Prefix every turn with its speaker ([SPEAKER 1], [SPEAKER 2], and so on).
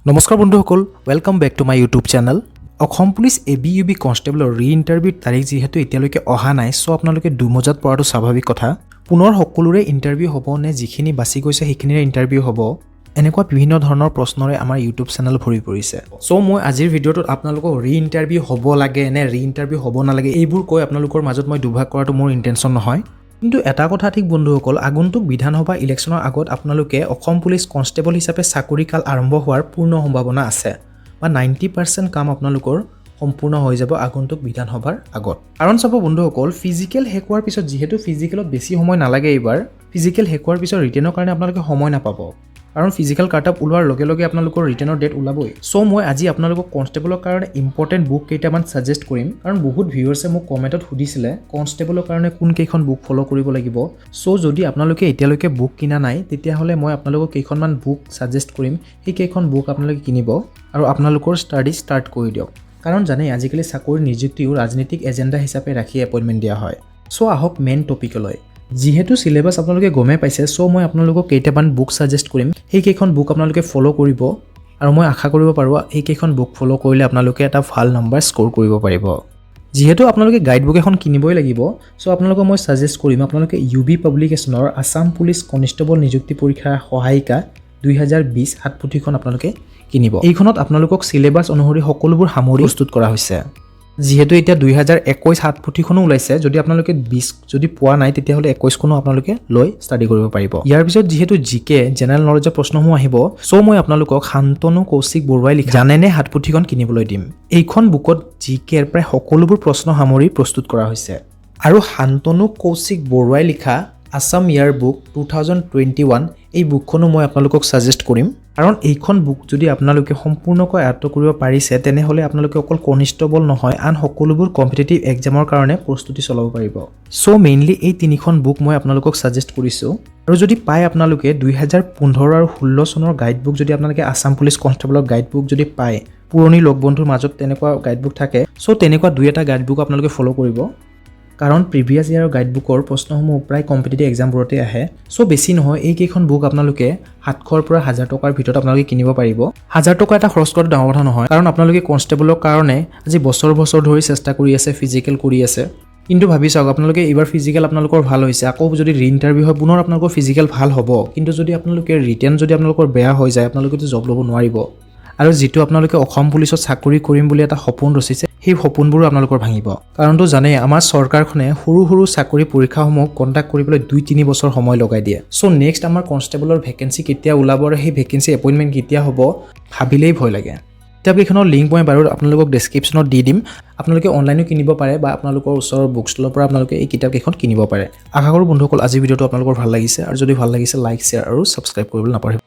[SPEAKER 1] নমস্কাৰ বন্ধুসকল, welcome back to my YouTube channel. Assam police ABUB কনষ্টেবলৰ ৰি-ইণ্টাৰভিউৰ তাৰিখ যিহেতু এতিয়ালৈকে অহা নাই, সো আপোনালোকে দুমজাত পৰাটো স্বাভাৱিক কথা। পুনৰ সকলোৰে ইণ্টাৰভিউ হ'ব নে যিখিনি বাছি গৈছে সেইখিনিৰে ইণ্টাৰভিউ হ'ব, এনেকুৱা বিভিন্ন ধৰণৰ প্ৰশ্নৰে আমাৰ ইউটিউব চেনেল ভৰি পৰিছে। সো মই আজিৰ ভিডিঅ'টোত আপোনালোকক ৰি-ইণ্টাৰভিউ হ'ব লাগে নে ৰি-ইণ্টাৰভিউ হ'ব নালাগে এইবোৰ কৈ আপোনালোকৰ মাজত মই দুভাগ কৰাটো মোৰ ইণ্টেনশ্যন নহয়। কিন্তু এটা কথা ঠিক বন্ধুসকল, আগন্তুক বিধানসভা ইলেকশ্যনৰ আগত আপোনালোকে অসম পুলিচ কনষ্টেবল হিচাপে চাকৰিকাল আৰম্ভ হোৱাৰ পূৰ্ণ সম্ভাৱনা আছে, বা 90% কাম আপোনালোকৰ সম্পূৰ্ণ হৈ যাব আগন্তুক বিধানসভাৰ আগত। কাৰণ চাব বন্ধুসকল, ফিজিকেল শেষ হোৱাৰ পিছত যিহেতু ফিজিকেলত বেছি সময় নালাগে, এইবাৰ ফিজিকেল শেষ হোৱাৰ পিছত ৰিটেনৰ কাৰণে আপোনালোকে সময় নাপাব, কাৰণ ফিজিকেল কাৰ্টআপ ওলোৱাৰ লগে লগে আপোনালোকৰ ৰিটেনৰ ডেট ওলাবই। চ' মই আজি আপোনালোকক কনষ্টেবলৰ কাৰণে ইম্পৰ্টেণ্ট বুক কেইটামান ছাজেষ্ট কৰিম, কাৰণ বহুত ভিউৱাৰ্ছে মোক কমেণ্টত সুধিছিলে কনষ্টেবলৰ কাৰণে কোনকেইখন বুক ফ'ল' কৰিব লাগিব। চ' যদি আপোনালোকে এতিয়ালৈকে বুক কিনা নাই, তেতিয়াহ'লে মই আপোনালোকক কেইখনমান বুক ছাজেষ্ট কৰিম, সেইকেইখন বুক আপোনালোকে কিনিব আৰু আপোনালোকৰ ষ্টাডি ষ্টাৰ্ট কৰি দিয়ক। কাৰণ জানে আজিকালি চাকৰি নিযুক্তিও ৰাজনীতিক এজেণ্ডা হিচাপে ৰাখি এপইণ্টমেণ্ট দিয়া হয়। চ' আহক মেইন টপিকলৈ। যিহেতু চিলেবাছ আপোনালোকে গমেই পাইছে, চ' মই আপোনালোকক কেইটামান বুক ছাজেষ্ট কৰিম, সেইকেইখন বুক আপোনালোকে ফ'ল' কৰিব আৰু মই আশা কৰিব পাৰোঁ সেইকেইখন বুক ফ'ল' কৰিলে আপোনালোকে এটা ভাল নম্বৰ স্ক'ৰ কৰিব পাৰিব। যিহেতু আপোনালোকে গাইড বুক এখন কিনিবই লাগিব, চ' আপোনালোকক মই ছাজেষ্ট কৰিম আপোনালোকে UB পাব্লিকেশ্যনৰ আছাম পুলিচ কনষ্টেবল নিযুক্তি পৰীক্ষাৰ সহায়িকা 2020 হাতপুথিখন আপোনালোকে কিনিব। এইখনত আপোনালোকক চিলেবাছ অনুসৰি সকলোবোৰ সামৰি প্ৰস্তুত কৰা হৈছে। যিহেতু এতিয়া 2021 হাতপুথিখনো ওলাইছে, যদি আপোনালোকে 20 যদি পোৱা নাই তেতিয়াহ'লে 21খনো আপোনালোকে লৈ ষ্টাডি কৰিব পাৰিব। ইয়াৰ পিছত যিহেতু GK জেনেৰেল নলেজৰ প্ৰশ্নসমূহ আহিব, চ' মই আপোনালোকক শান্তনু কৌশিক বৰুৱাই লিখা জানেনে হাতপুথিখন কিনিবলৈ দিম। এইখন বুকত GKৰ প্ৰায় সকলোবোৰ প্ৰশ্ন সামৰি প্ৰস্তুত কৰা হৈছে। আৰু শান্তনু কৌশিক বৰুৱাই লিখা আছাম ইয়াৰ বুক 2021 এই বুকখনো মই আপোনালোকক ছাজেষ্ট কৰিম, কাৰণ এইখন বুক যদি আপোনালোকে সম্পূৰ্ণকৈ আয়ত্ত কৰিব পাৰিছে, তেনেহ'লে আপোনালোকে অকল কনষ্টেবল নহয়, আন সকলোবোৰ কম্পিটিটিভ এক্সামৰ কাৰণে প্ৰস্তুতি চলাব পাৰিব। চ' মেইনলি এই তিনিখন বুক মই আপোনালোকক ছাজেষ্ট কৰিছোঁ। আৰু যদি পায় আপোনালোকে 2015 আৰু 16 চনৰ গাইড বুক, যদি আপোনালোকে আছাম পুলিচ কনষ্টেবলৰ গাইড বুক যদি পায়, পুৰণি লগ বন্ধুৰ মাজত তেনেকুৱা গাইড বুক থাকে, চ' তেনেকুৱা 2-এটা গাইড বুক আপোনালোকে ফ'ল' কৰিব, কাৰণ প্ৰিভিয়াছ ইয়াৰৰ গাইড বুকৰ প্ৰশ্নসমূহ প্ৰায় কম্পিটিটিভ এক্সামবোৰতে আহে। চ' বেছি নহয়, এইকেইখন বুক আপোনালোকে 700 পৰা 1000 টকাৰ ভিতৰত আপোনালোকে কিনিব পাৰিব। 1000 টকা এটা খৰচ কৰাটো ডাঙৰ কথা নহয়, কাৰণ আপোনালোকে কনষ্টেবলৰ কাৰণে আজি বছৰ ধৰি চেষ্টা কৰি আছে, ফিজিকেল কৰি আছে। কিন্তু ভাবি চাওক, আপোনালোকে এইবাৰ ফিজিকেল আপোনালোকৰ ভাল হৈছে, আকৌ যদি ৰি-ইণ্টাৰভিউ হয় পুনৰ আপোনালোকৰ ফিজিকেল ভাল হ'ব, কিন্তু যদি আপোনালোকে ৰিটেন যদি আপোনালোকৰ বেয়া হৈ যায়, আপোনালোকেতো জব ল'ব নোৱাৰিব। আৰু যিটো আপোনালোকে অসম পুলিচত চাকৰি কৰিম বুলি এটা সপোন ৰচিছে, সেই সপোনবোৰো আপোনালোকৰ ভাঙিব। কাৰণটো জানেই, আমাৰ চৰকাৰখনে সৰু সৰু চাকৰি পৰীক্ষাসমূহ কণ্ডাক্ট কৰিবলৈ 2-3 বছৰ সময় লগাই দিয়ে। চ' নেক্সট আমাৰ কনষ্টেবলৰ ভেকেঞ্চি কেতিয়া ওলাব আৰু সেই ভেকেঞ্চি এপইণ্টমেণ্ট কেতিয়া হ'ব ভাবিলেই ভয় লাগে। কিতাপকেইখনৰ লিংক মই বাৰু আপোনালোকক ডেছক্ৰিপশ্যনত দি দিম, আপোনালোকে অনলাইনো কিনিব পাৰে বা আপোনালোকৰ ওচৰৰ বুক ষ্টলৰ পৰা আপোনালোকে এই কিতাপকেইখন কিনিব পাৰে। আশা কৰোঁ বন্ধুসকল আজিৰ ভিডিঅ'টো আপোনালোকৰ ভাল লাগিছে, আৰু যদি ভাল লাগিছে লাইক, শ্বেয়াৰ আৰু ছাবস্ক্ৰাইব কৰিবলৈ নাপাহৰিব।